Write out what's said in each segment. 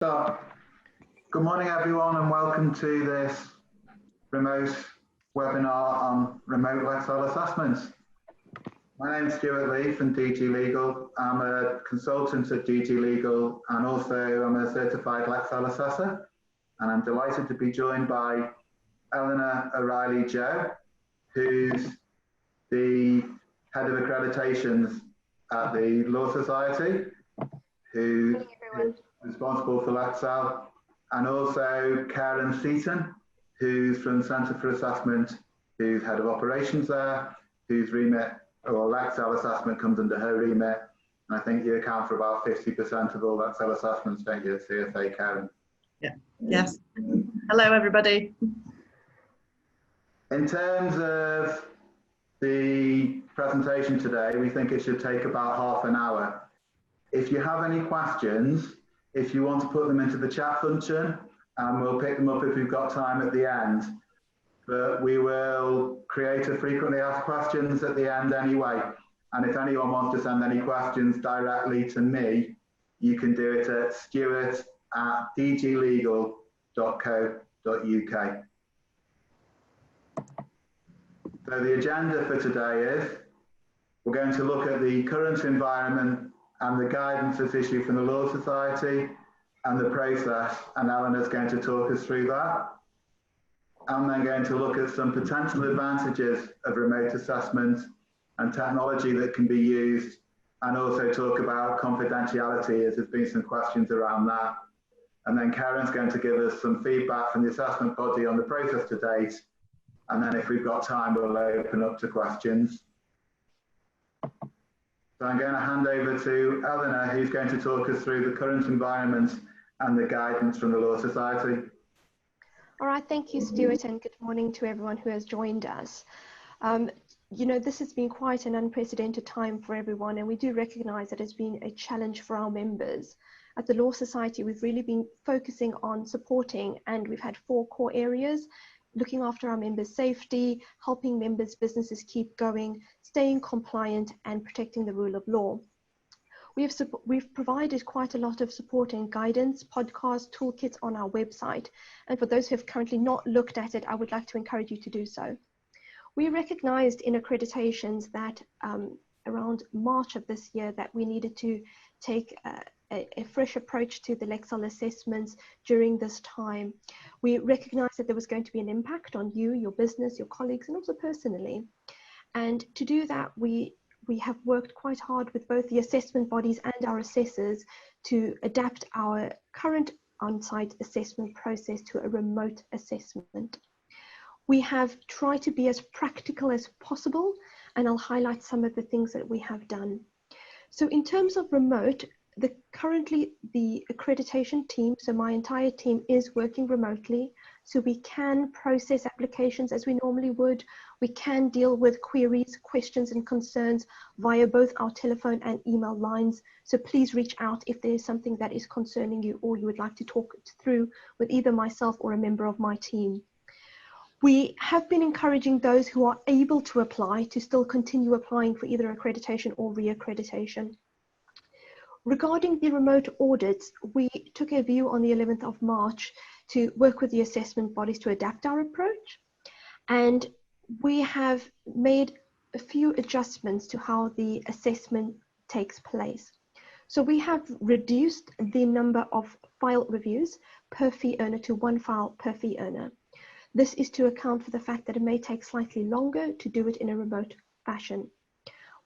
So, good morning everyone and welcome to this remote webinar on remote Lexcel assessments. My name is Stuart Lee from DG Legal. I'm a consultant at DG Legal and also I'm a certified Lexcel Assessor, and I'm delighted to be joined by Eleanor O'Reilly-Joe, who's the head of accreditations at the Law Society, who is responsible for Lexcel, and also Karen Seaton, who's from Centre for Assessment, who's head of operations there, whose remit, or Lexcel assessment, comes under her remit. And I think you account for about 50% of all Lexcel assessments, don't you, CSA, Karen? Yeah. Yes. Hello, everybody. In terms of the presentation today, we think it should take about half an hour. If you have any questions, if you want to put them into the chat function, we'll pick them up if we've got time at the end. But we will create a frequently asked questions at the end anyway. And if anyone wants to send any questions directly to me, you can do it at stuart@dglegal.co.uk. So the agenda for today is we're going to look at the current environment and the guidance that's issued from the Law Society and the process, and Eleanor's going to talk us through that. I'm then going to look at some potential advantages of remote assessment and technology that can be used, and also talk about confidentiality, as there's been some questions around that. And then Karen's going to give us some feedback from the assessment body on the process to date, and then if we've got time, we'll open up to questions. So I'm going to hand over to Eleanor, who's going to talk us through the current environment and the guidance from the Law Society. All right, thank you, Stuart, and good morning to everyone who has joined us. You know, this has been quite an unprecedented time for everyone, and we do recognise that it's been a challenge for our members. At the Law Society, we've really been focusing on supporting, and we've had 4 core areas: looking after our members' safety, helping members' businesses keep going, staying compliant, and protecting the rule of law. We've provided quite a lot of support and guidance, podcasts, toolkits on our website. And for those who have currently not looked at it, I would like to encourage you to do so. We recognized in accreditations that around March of this year that we needed to take a fresh approach to the Lexcel assessments during this time. We recognized that there was going to be an impact on you, your business, your colleagues, and also personally. And to do that, we have worked quite hard with both the assessment bodies and our assessors to adapt our current on-site assessment process to a remote assessment. We have tried to be as practical as possible, and I'll highlight some of the things that we have done. So in terms of remote, currently the accreditation team, so my entire team, is working remotely, so we can process applications as we normally would. We can deal with queries, questions and concerns via both our telephone and email lines. So please reach out if there is something that is concerning you or you would like to talk through with either myself or a member of my team. We have been encouraging those who are able to apply to still continue applying for either accreditation or re-accreditation. Regarding the remote audits, we took a view on the 11th of March to work with the assessment bodies to adapt our approach. And we have made a few adjustments to how the assessment takes place. So we have reduced the number of file reviews per fee earner to 1 file per fee earner. This is to account for the fact that it may take slightly longer to do it in a remote fashion.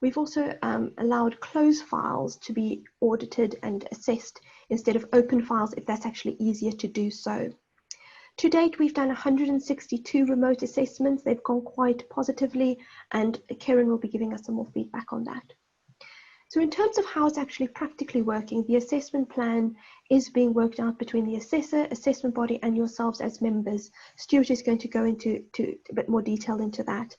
We've also allowed closed files to be audited and assessed instead of open files if that's actually easier to do so. To date, we've done 162 remote assessments. They've gone quite positively, and Karen will be giving us some more feedback on that. So in terms of how it's actually practically working, the assessment plan is being worked out between the assessor, assessment body, and yourselves as members. Stuart is going to go into a bit more detail into that.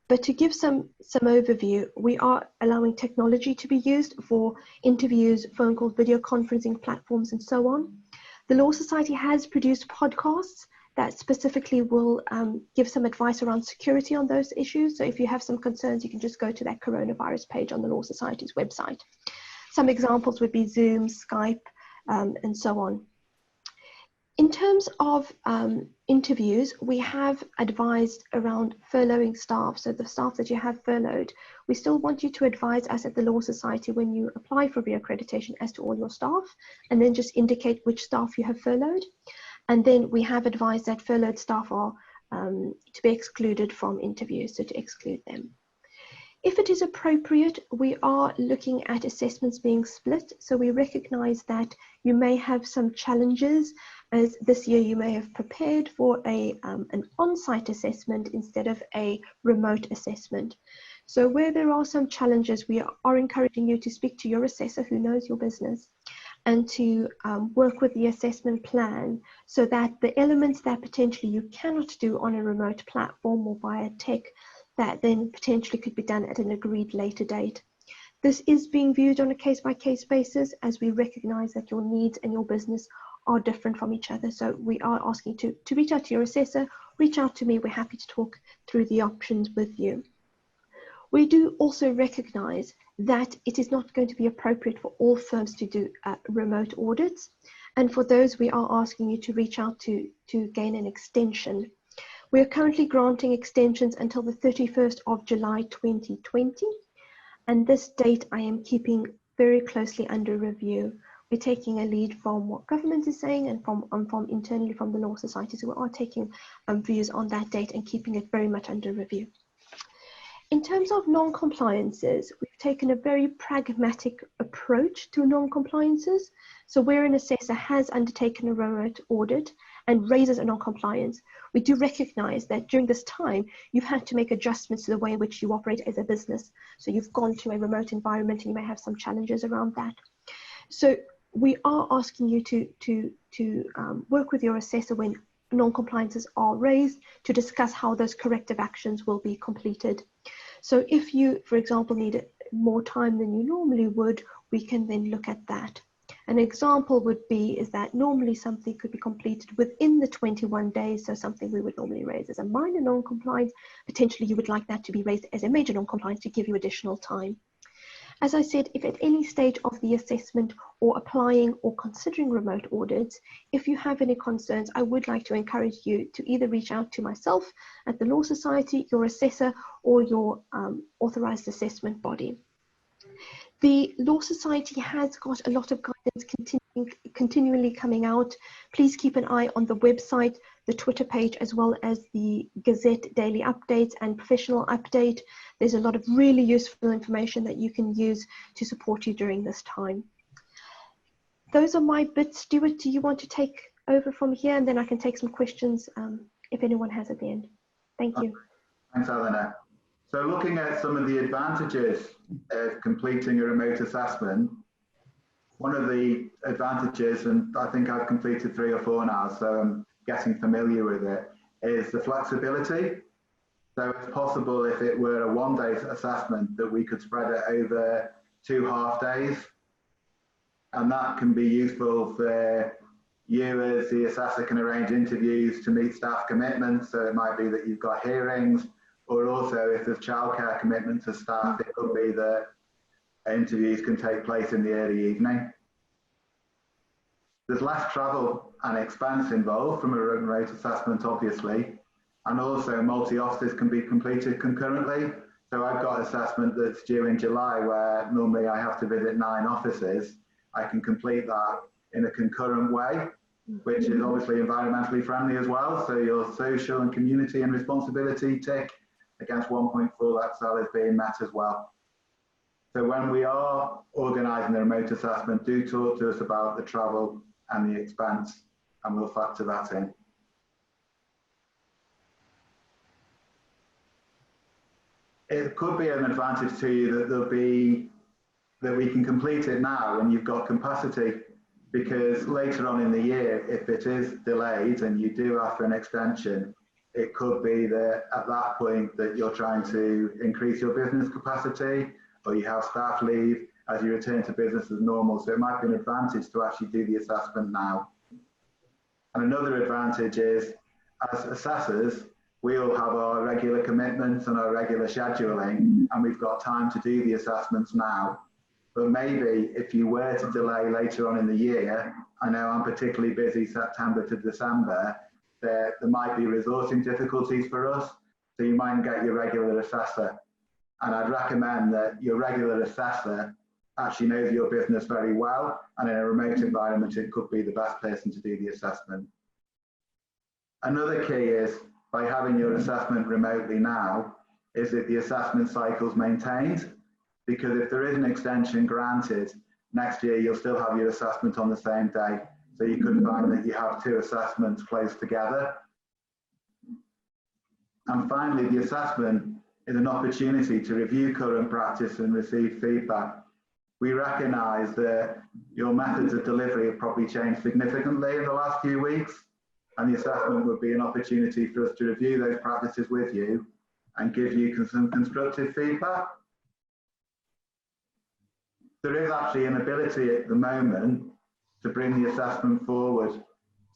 But to give some overview, we are allowing technology to be used for interviews, phone calls, video conferencing platforms, and so on. The Law Society has produced podcasts that specifically will give some advice around security on those issues. So if you have some concerns, you can just go to that coronavirus page on the Law Society's website. Some examples would be Zoom, Skype, and so on. In terms of interviews, we have advised around furloughing staff. So the staff that you have furloughed, we still want you to advise us at the Law Society when you apply for reaccreditation as to all your staff, and then just indicate which staff you have furloughed. And then we have advised that furloughed staff are to be excluded from interviews, so to exclude them. If it is appropriate, we are looking at assessments being split. So we recognize that you may have some challenges, as this year you may have prepared for an on-site assessment instead of a remote assessment. So where there are some challenges, we are encouraging you to speak to your assessor who knows your business and to work with the assessment plan so that the elements that potentially you cannot do on a remote platform or via tech, that then potentially could be done at an agreed later date. This is being viewed on a case-by-case basis, as we recognize that your needs and your business are different from each other. So we are asking you to reach out to your assessor, reach out to me. We're happy to talk through the options with you. We do also recognize that it is not going to be appropriate for all firms to do remote audits. And for those, we are asking you to reach out to gain an extension. We are currently granting extensions until the 31st of July 2020. And this date I am keeping very closely under review. We're taking a lead from what government is saying and from internally from the Law Society. So we are taking views on that date and keeping it very much under review. In terms of non-compliances, we've taken a very pragmatic approach to non-compliances. So where an assessor has undertaken a remote audit and raises a non-compliance, we do recognize that during this time, you've had to make adjustments to the way in which you operate as a business. So you've gone to a remote environment and you may have some challenges around that. So we are asking you to work with your assessor when non-compliances are raised to discuss how those corrective actions will be completed. So if you, for example, need more time than you normally would, we can then look at that. An example would be is that normally something could be completed within the 21 days. So something we would normally raise as a minor non-compliance, potentially you would like that to be raised as a major non-compliance to give you additional time. As I said, if at any stage of the assessment or applying or considering remote audits, if you have any concerns, I would like to encourage you to either reach out to myself at the Law Society, your assessor, or your authorised assessment body. The Law Society has got a lot of guidance continually coming out. Please keep an eye on the website, the Twitter page, as well as the Gazette daily updates and professional update. There's a lot of really useful information that you can use to support you during this time. Those are my bits. Stuart, do you want to take over from here? And then I can take some questions if anyone has at the end. Thank you. Thanks, Eleanor. So looking at some of the advantages of completing a remote assessment, one of the advantages, and I think I've completed 3 or 4 now, so I'm getting familiar with it, is the flexibility. So it's possible if it were a 1-day assessment that we could spread it over 2 half days. And that can be useful for you as the assessor can arrange interviews to meet staff commitments. So it might be that you've got hearings, or also if there's childcare commitments to staff, it could be that interviews can take place in the early evening. There's less travel and expense involved from a remote assessment, obviously, and also multi-offices can be completed concurrently. So I've got assessment that's due in July where normally I have to visit 9 offices. I can complete that in a concurrent way, which is obviously environmentally friendly as well. So your social and community and responsibility tick against 1.4 Lexcel is being met as well. So when we are organising the remote assessment, do talk to us about the travel and the expense, and we'll factor that in. It could be an advantage to you that we can complete it now when you've got capacity, because later on in the year, if it is delayed and you do ask for an extension, it could be that at that point that you're trying to increase your business capacity, or you have staff leave as you return to business as normal. So it might be an advantage to actually do the assessment now. And another advantage is, as assessors, we all have our regular commitments and our regular scheduling, and we've got time to do the assessments now. But maybe if you were to delay later on in the year, I know I'm particularly busy September to December, there might be resourcing difficulties for us, so you might get your regular assessor. And I'd recommend that your regular assessor actually knows your business very well, and in a remote environment, it could be the best person to do the assessment. Another key is, by having your assessment remotely now, is that the assessment cycle's maintained, because if there is an extension granted, next year you'll still have your assessment on the same day. So you could find that you have two assessments close together. And finally, the assessment is an opportunity to review current practice and receive feedback. We recognise that your methods of delivery have probably changed significantly in the last few weeks, and the assessment would be an opportunity for us to review those practices with you and give you some constructive feedback. There is actually an ability at the moment to bring the assessment forward.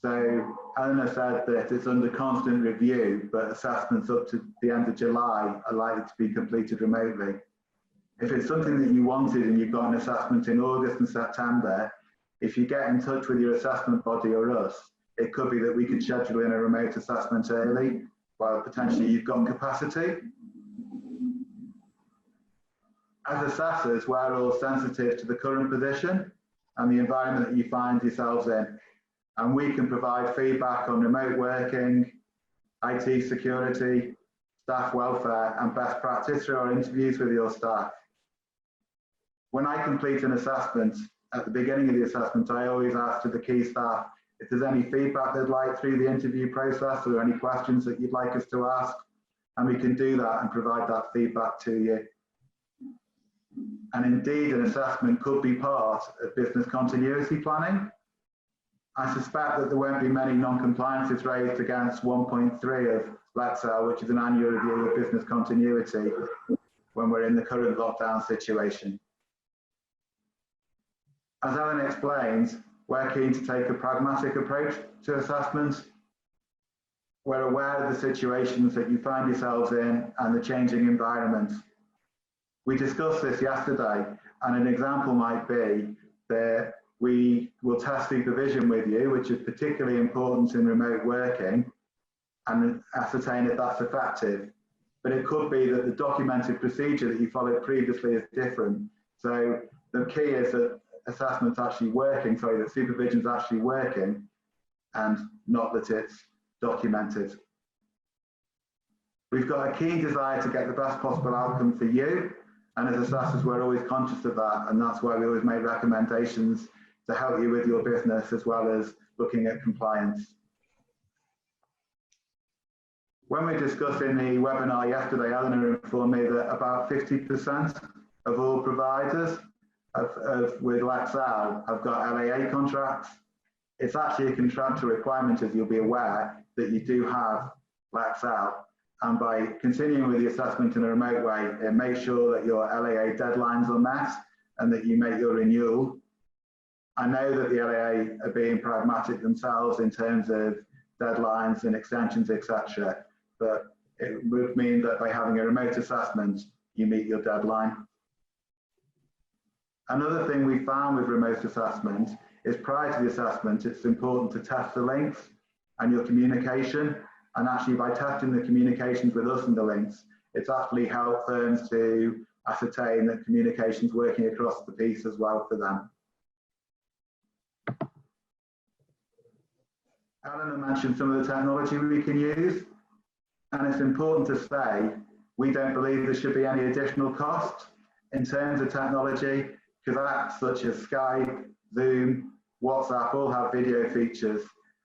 So Eleanor said that it's under constant review, but assessments up to the end of July are likely to be completed remotely. If it's something that you wanted and you've got an assessment in August and September, if you get in touch with your assessment body or us, it could be that we could schedule in a remote assessment early, while potentially you've got capacity. As assessors, we're all sensitive to the current position and the environment that you find yourselves in. And we can provide feedback on remote working, IT security, staff welfare, and best practice through our interviews with your staff. When I complete an assessment, at the beginning of the assessment, I always ask to the key staff if there's any feedback they'd like through the interview process, or any questions that you'd like us to ask, and we can do that and provide that feedback to you. And indeed, an assessment could be part of business continuity planning. I suspect that there won't be many non-compliances raised against 1.3 of Lexcel, which is an annual review of business continuity, when we're in the current lockdown situation. As Ellen explains, we're keen to take a pragmatic approach to assessments. We're aware of the situations that you find yourselves in and the changing environment. We discussed this yesterday, and an example might be that we will test supervision with you, which is particularly important in remote working, and ascertain if that's effective. But it could be that the documented procedure that you followed previously is different. So the key is that assessment's actually working, that supervision's actually working, and not that it's documented. We've got a keen desire to get the best possible outcome for you, and as assessors we're always conscious of that, and that's why we always make recommendations to help you with your business, as well as looking at compliance. When we discussed in the webinar yesterday, Eleanor informed me that about 50% of all providers with Lexcel have got LAA contracts. It's actually a contractual requirement, as you'll be aware, that you do have Lexcel. And by continuing with the assessment in a remote way, it makes sure that your LAA deadlines are met and that you make your renewal. I know that the LAA are being pragmatic themselves in terms of deadlines and extensions, etc. But it would mean that by having a remote assessment, you meet your deadline. Another thing we found with remote assessment is prior to the assessment, it's important to test the links and your communication. And actually by testing the communications with us and the links, it's actually helped firms to ascertain that communication's working across the piece as well for them. Eleanor mentioned some of the technology we can use, and it's important to say we don't believe there should be any additional cost in terms of technology, because apps such as Skype, Zoom, WhatsApp all have video features,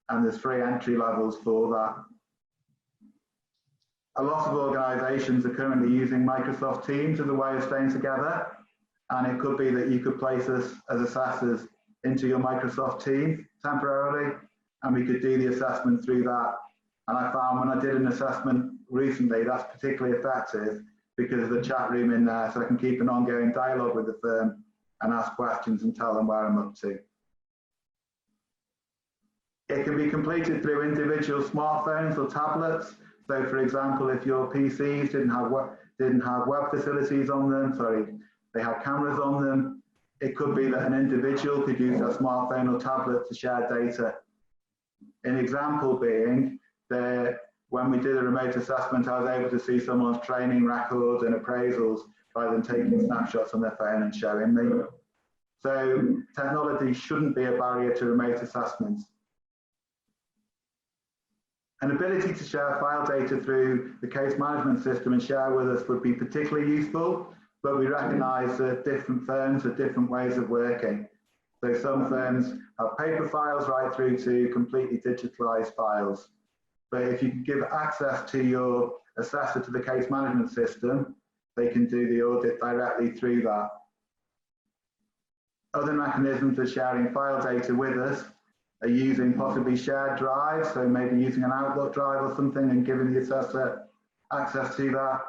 and there's free entry levels for that. A lot of organisations are currently using Microsoft Teams as a way of staying together, and it could be that you could place us as assessors into your Microsoft team temporarily, and we could do the assessment through that. And I found when I did an assessment recently, that's particularly effective because of the chat room in there, so I can keep an ongoing dialogue with the firm and ask questions and tell them where I'm up to. It can be completed through individual smartphones or tablets. So for example, if your PCs didn't have web facilities on them, they had cameras on them, It could be that an individual could use their smartphone or tablet to share data. An example being that when we did a remote assessment, I was able to see someone's training records and appraisals by them taking snapshots on their phone and showing me. So technology shouldn't be a barrier to remote assessments. An ability to share file data through the case management system and share with us would be particularly useful, but we recognise that different firms have different ways of working. So some firms have paper files right through to completely digitalised files. But if you can give access to your assessor to the case management system, they can do the audit directly through that. Other mechanisms of sharing file data with us are using possibly shared drives, so maybe using an Outlook drive or something and giving the assessor access to that,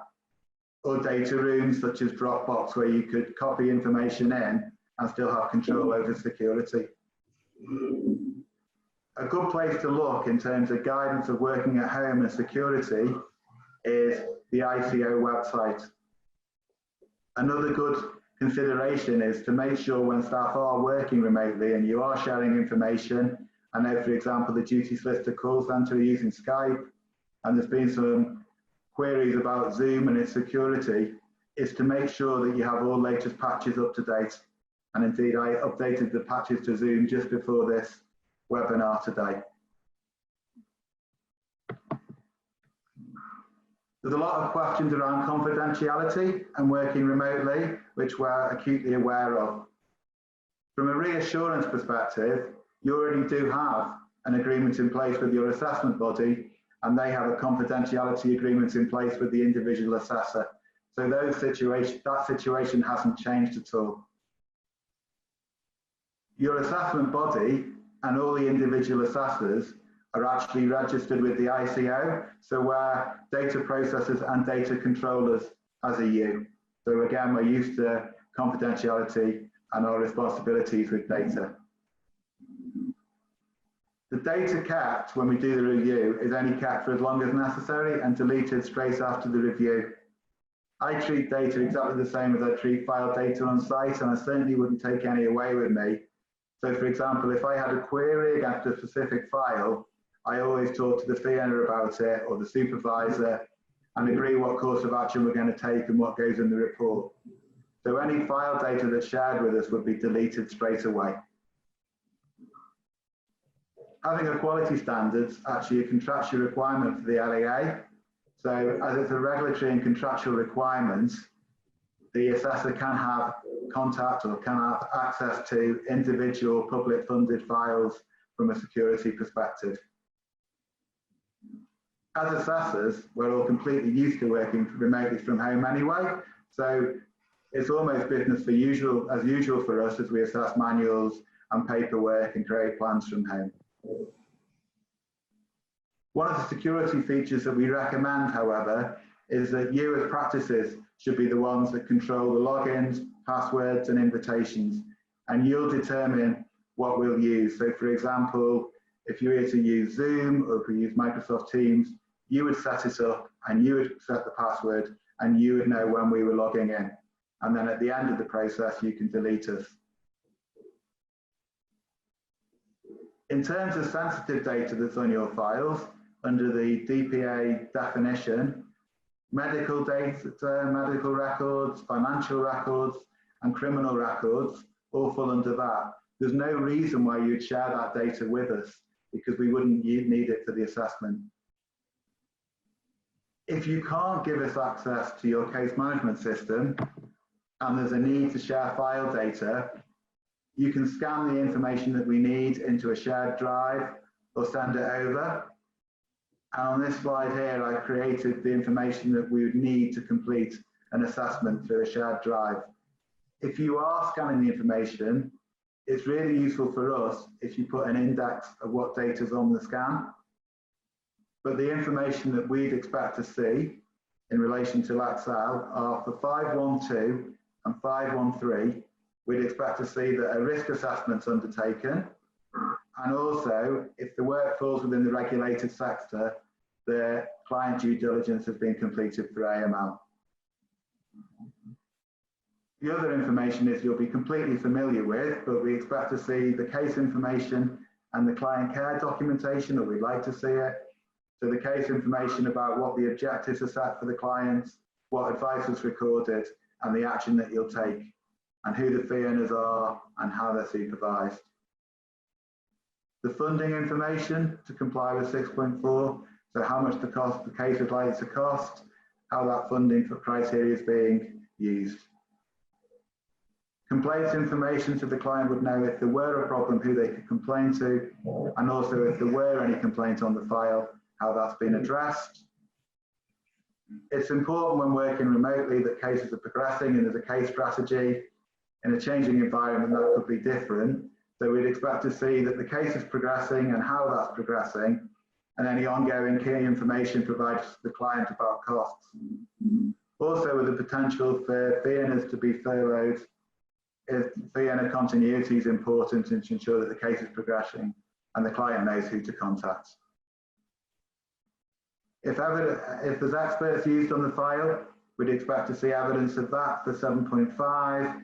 or data rooms such as Dropbox where you could copy information in and still have control over security. A good place to look in terms of guidance of working at home and security is the ICO website. Another good consideration is to make sure when staff are working remotely and you are sharing information. I know, for example, the duty solicitor call centre are using Skype, and there's been some queries about Zoom and its security, is to make sure that you have all latest patches up to date. And indeed, I updated the patches to Zoom just before this webinar today. There's a lot of questions around confidentiality and working remotely, which we're acutely aware of. From a reassurance perspective, you already do have an agreement in place with your assessment body, and they have a confidentiality agreement in place with the individual assessor. So that situation hasn't changed at all. Your assessment body and all the individual assessors are actually registered with the ICO, so we're data processors and data controllers as a U. So again, we're used to confidentiality and our responsibilities with data. The data kept when we do the review is only kept for as long as necessary and deleted straight after the review. I treat data exactly the same as I treat file data on site, and I certainly wouldn't take any away with me. So for example, if I had a query against a specific file, I always talk to the fee earner about it or the supervisor and agree what course of action we're going to take and what goes in the report. So any file data that's shared with us would be deleted straight away. Having a quality standards actually a contractual requirement for the LEA. So as it's a regulatory and contractual requirement, the assessor can have contact or can have access to individual public funded files from a security perspective. As assessors, we're all completely used to working remotely from home anyway, so it's almost business as usual for us as we assess manuals and paperwork and create plans from home. One of the security features that we recommend, however, is that you as practices should be the ones that control the logins, passwords and invitations, and you'll determine what we'll use. So for example, if you were to use Zoom or if we use Microsoft Teams, you would set it up and you would set the password and you would know when we were logging in. And then at the end of the process, you can delete us. In terms of sensitive data that's on your files, under the DPA definition, medical data, medical records, financial records, and criminal records all fall under that. There's no reason why you'd share that data with us because we wouldn't need it for the assessment. If you can't give us access to your case management system and there's a need to share file data, you can scan the information that we need into a shared drive or send it over. And on this slide here, I created the information that we would need to complete an assessment through a shared drive. If you are scanning the information, it's really useful for us if you put an index of what data is on the scan. But the information that we'd expect to see in relation to Lexcel are for 512 and 513, we'd expect to see that a risk assessment's undertaken, and also if the work falls within the regulated sector, the client due diligence has been completed for AML. The other information is you'll be completely familiar with, but we expect to see the case information and the client care documentation that we'd like to see it. So the case information about what the objectives are set for the client, what advice was recorded, and the action that you'll take, and who the fee earners are and how they're supervised. The funding information to comply with 6.4, so how much the case is likely to cost, how that funding for criteria is being used. Complaints information so the client would know if there were a problem, who they could complain to, and also if there were any complaints on the file, how that's been addressed. It's important when working remotely that cases are progressing and there's a case strategy. In a changing environment, that could be different. So we'd expect to see that the case is progressing and how that's progressing, and any ongoing key information provided to the client about costs. Also, with the potential for fee earners to be furloughed, if fee earner continuity is important to ensure that the case is progressing and the client knows who to contact. If there's experts used on the file, we'd expect to see evidence of that for 7.5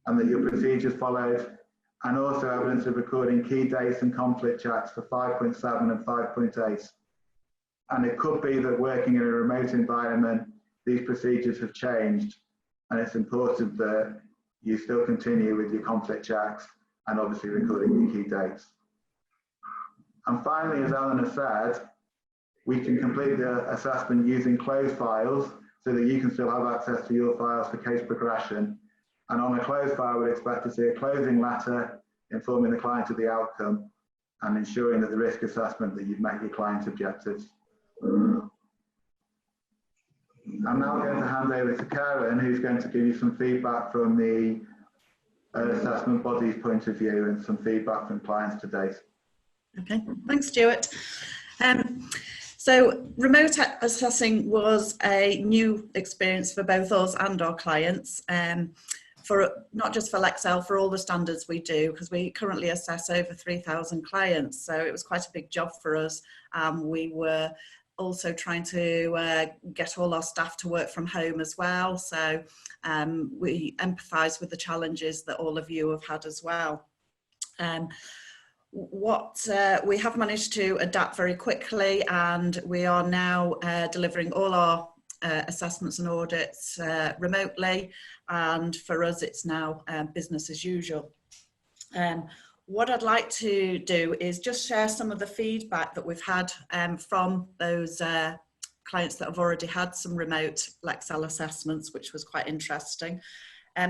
and that your procedures followed, and also evidence of recording key dates and conflict checks for 5.7 and 5.8. And it could be that working in a remote environment, these procedures have changed, and it's important that you still continue with your conflict checks and obviously recording your key dates. And finally, as Eleanor said, we can complete the assessment using closed files so that you can still have access to your files for case progression. And on a closed file, we'd expect to see a closing letter informing the client of the outcome and ensuring that the risk assessment that you've met your client's objectives. I'm now going to hand over to Karen, who's going to give you some feedback from the assessment body's point of view and some feedback from clients to date. Okay, thanks, Stuart. So remote assessing was a new experience for both us and our clients, for not just for Lexcel, for all the standards we do, because we currently assess over 3,000 clients. So it was quite a big job for us. We were also trying to get all our staff to work from home as well. So we empathise with the challenges that all of you have had as well. We have managed to adapt very quickly, and we are now delivering all our assessments and audits remotely, and for us it's now business as usual. What I'd like to do is just share some of the feedback that we've had from those clients that have already had some remote Lexcel assessments, which was quite interesting.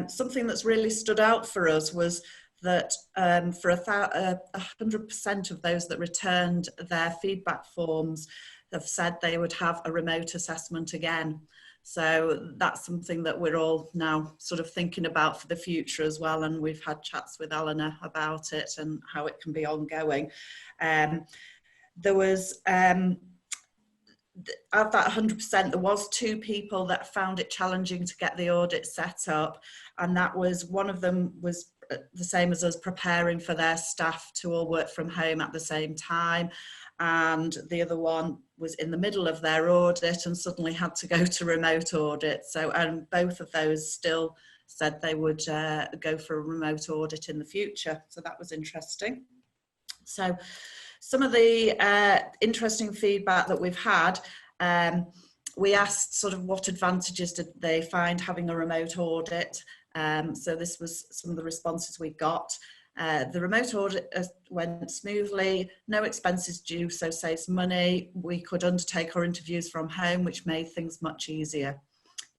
Something that's really stood out for us was that for 100% of those that returned their feedback forms have said they would have a remote assessment again. So that's something that we're all now sort of thinking about for the future as well, and we've had chats with Eleanor about it and how it can be ongoing. There was, of that 100%, there was 2 people that found it challenging to get the audit set up, and that was, one of them was the same as us, preparing for their staff to all work from home at the same time, and the other one was in the middle of their audit and suddenly had to go to remote audit. So, and both of those still said they would go for a remote audit in the future. So that was interesting. So some of the interesting feedback that we've had, we asked sort of what advantages did they find having a remote audit. So this was some of the responses we got. The remote audit went smoothly, no expenses due, so saves money. We could undertake our interviews from home, which made things much easier.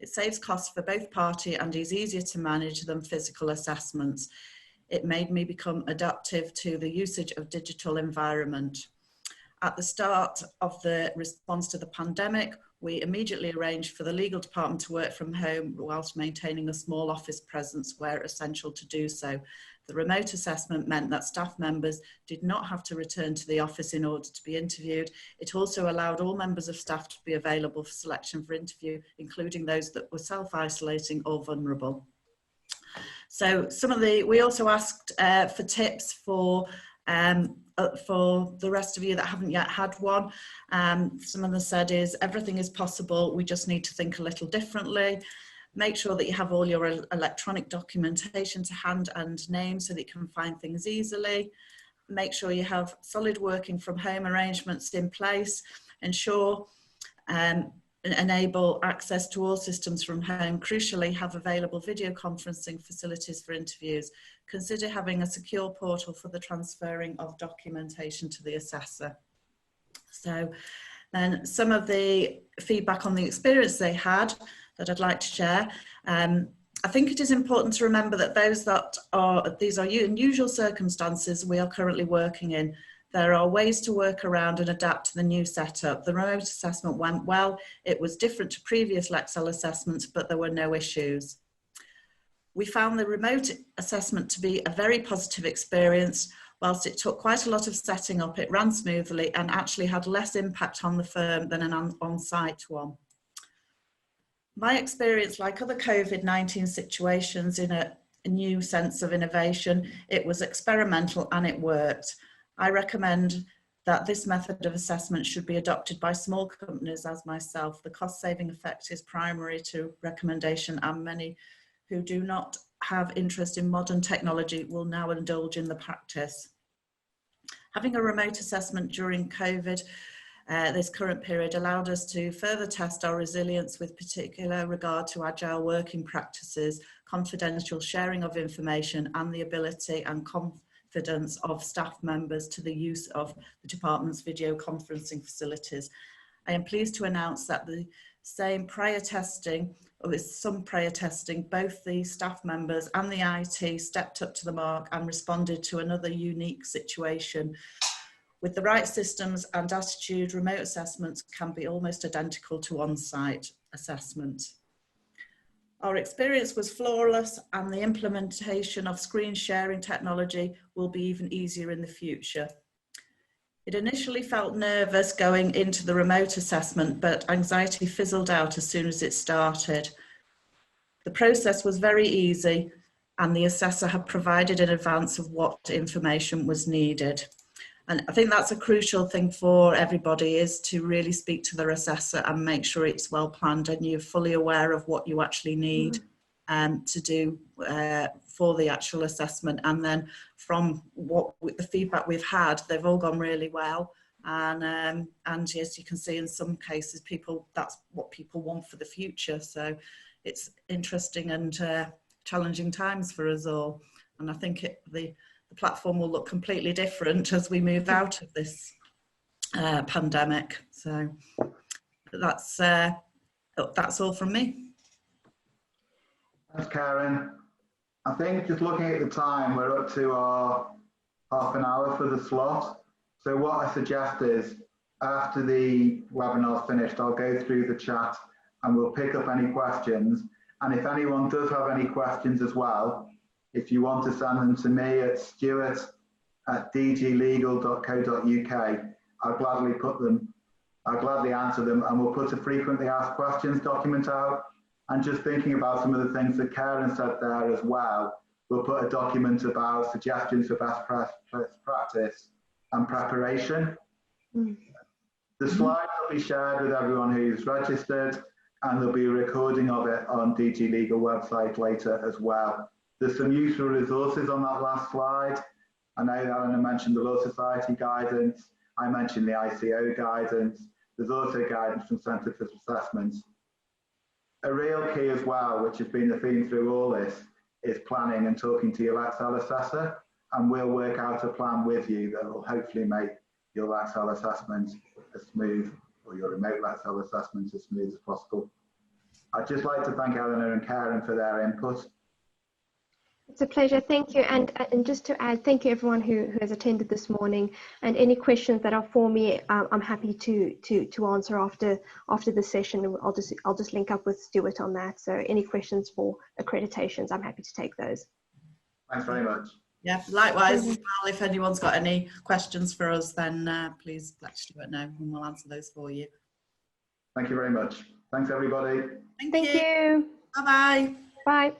It saves costs for both parties and is easier to manage than physical assessments. It made me become adaptive to the usage of digital environment. At the start of the response to the pandemic, we immediately arranged for the legal department to work from home whilst maintaining a small office presence where essential to do so. The remote assessment meant that staff members did not have to return to the office in order to be interviewed. It also allowed all members of staff to be available for selection for interview, including those that were self-isolating or vulnerable. So we also asked for tips for the rest of you that haven't yet had one. Some of them said everything is possible, we just need to think a little differently. Make sure that you have all your electronic documentation to hand and name so that you can find things easily. Make sure you have solid working from home arrangements in place. Ensure enable access to all systems from home. Crucially, have available video conferencing facilities for interviews. Consider having a secure portal for the transferring of documentation to the assessor. So then some of the feedback on the experience they had that I'd like to share. I think it is important to remember that these are unusual circumstances we are currently working in. There are ways to work around and adapt to the new setup. The remote assessment went well. It was different to previous Lexcel assessments, but there were no issues. We found the remote assessment to be a very positive experience. Whilst it took quite a lot of setting up, it ran smoothly and actually had less impact on the firm than an on-site one. My experience, like other COVID-19 situations in a new sense of innovation, it was experimental and it worked. I recommend that this method of assessment should be adopted by small companies as myself. The cost-saving effect is primary to recommendation, and many who do not have interest in modern technology will now indulge in the practice. Having a remote assessment during COVID, this current period, allowed us to further test our resilience with particular regard to agile working practices, confidential sharing of information, and the ability and confidence of staff members to the use of the department's video conferencing facilities. I am pleased to announce that the same prior testing, or with some prior testing, both the staff members and the IT stepped up to the mark and responded to another unique situation. With the right systems and attitude, remote assessments can be almost identical to on-site assessment. Our experience was flawless, and the implementation of screen sharing technology will be even easier in the future. It initially felt nervous going into the remote assessment, but anxiety fizzled out as soon as it started. The process was very easy, and the assessor had provided in advance of what information was needed. And I think that's a crucial thing for everybody, is to really speak to their assessor and make sure it's well planned and you're fully aware of what you actually need to do for the actual assessment. And then from the feedback we've had, they've all gone really well. And as you can see, in some cases, that's what people want for the future. So it's interesting and challenging times for us all. And I think the platform will look completely different as we move out of this pandemic. So that's all from me. Thanks, Karen. I think just looking at the time, we're up to our half an hour for the slot. So what I suggest is, after the webinar's finished, I'll go through the chat and we'll pick up any questions. And if anyone does have any questions as well, if you want to send them to me at stuart@dglegal.co.uk, I'll gladly answer them, and we'll put a frequently asked questions document out. And just thinking about some of the things that Karen said there as well, we'll put a document about suggestions for best practice and preparation. The slides will be shared with everyone who's registered, and there'll be a recording of it on DG Legal website later as well. There's some useful resources on that last slide. I know Eleanor mentioned the Law Society guidance. I mentioned the ICO guidance. There's also guidance from Centre for Assessments. A real key as well, which has been the theme through all this, is planning and talking to your Lexcel assessor, and we'll work out a plan with you that will hopefully make your Lexcel assessment as smooth, or your remote Lexcel assessment as smooth as possible. I'd just like to thank Eleanor and Karen for their input. It's a pleasure, thank you. And just to add, thank you everyone who has attended this morning. And any questions that are for me, I'm happy to answer after the session. I'll just link up with Stuart on that. So any questions for accreditations, I'm happy to take those. Thanks very much. Yeah, likewise as well. If anyone's got any questions for us, then please let Stuart know and we'll answer those for you. Thank you very much. Thanks everybody. Thank you. Bye-bye. Bye.